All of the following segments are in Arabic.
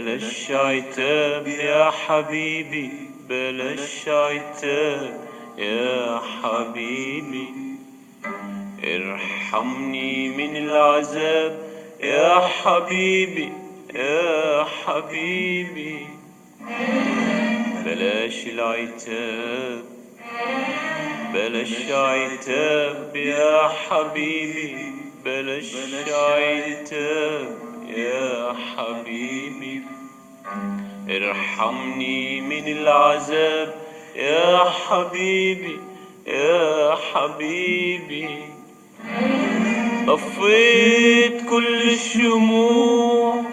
بلاش عتاب يا حبيبي، بلاش عتاب يا حبيبي، ارحمني من العذاب يا حبيبي يا حبيبي. بلاش العتاب، بلاش عتاب يا حبيبي، بلاش عتاب يا حبيبي، ارحمني من العذاب يا حبيبي يا حبيبي. طفيت كل الشموع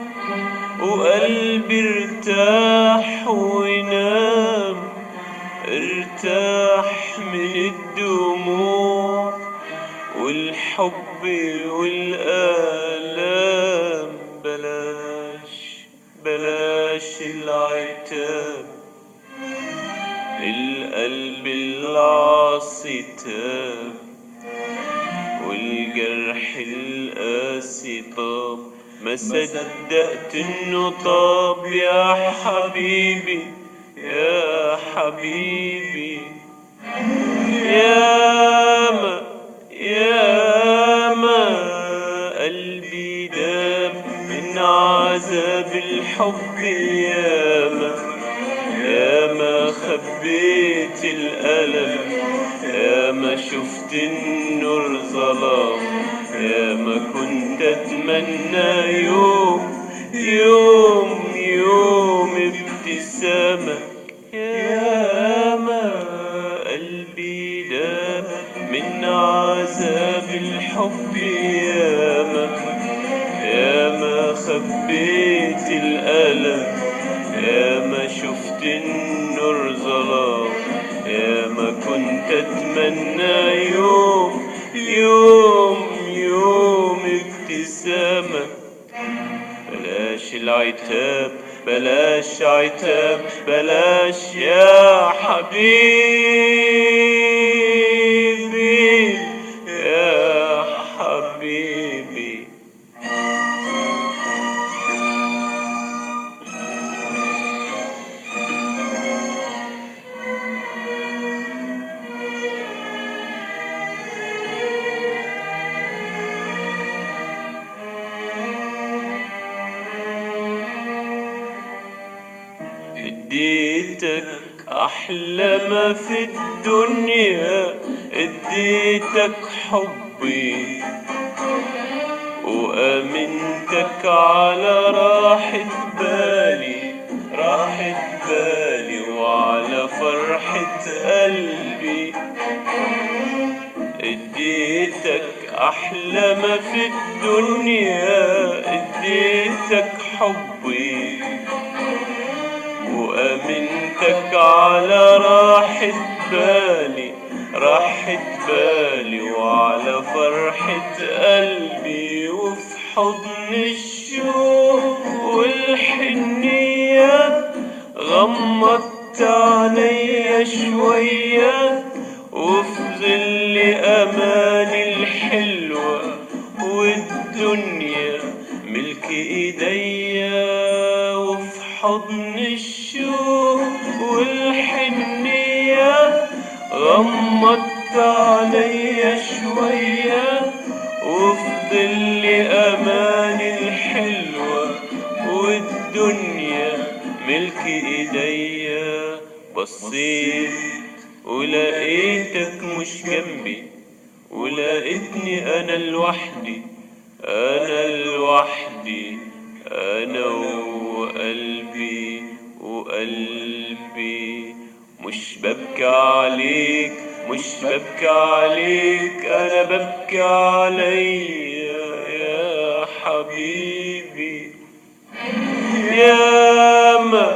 وقلبي ارتاح ونام، ارتاح من الدموع والحب والآلام. بلاش العتاب، القلب العاصي تاب والجرح القاسي طاب، ما صدقت انه طاب يا حبيبي يا حبيبي. ياما قلبي داب من عذاب الحب، ياما خبيت الألم، ياما شفت النور ظلام، ياما كنت أتمنى يوم ابتسامك. ياما قلبي داب من عذاب الحب، ياما خبيت الألم، ياما شفت النور ظلام، ياما كنت أتمنى يوم ابتسامك. بلاش العتاب، بلاش عتاب، بلاش يا حبيبي يا حبيبي. اديتك احلى ما في الدنيا، اديتك حبي وامنتك على راحة بالي وعلى فرحة قلبي. اديتك احلى ما في الدنيا، اديتك حبي وأمنتك على راحة بالي وعلى فرحة قلبي. وفي حضن الشوق والحنية غمضت عينيا شوية، وفي ظل أماني الحلوة والدنيا ملك ايديا. وفي حضن الشوق والحنية غمضت عليا شوية، وفي ظل أماني الحلوة والدنيا ملك ايديا. بصيت ولقيتك مش جنبي، ولقيتني أنا لوحدي، أنا وقلبي. مش ببكي عليك، أنا ببكي عليا يا حبيبي. ياما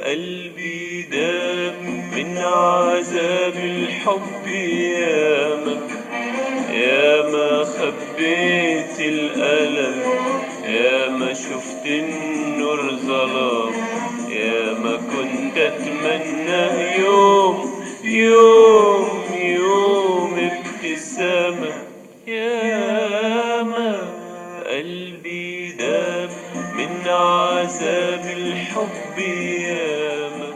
قلبي داب من عذاب الحب، ياما خبيت الألم، ياما شفت النور ظلام، ياما كنت أتمنى يوم ابتسامة. ياما قلبي داب من عذاب الحب ياما.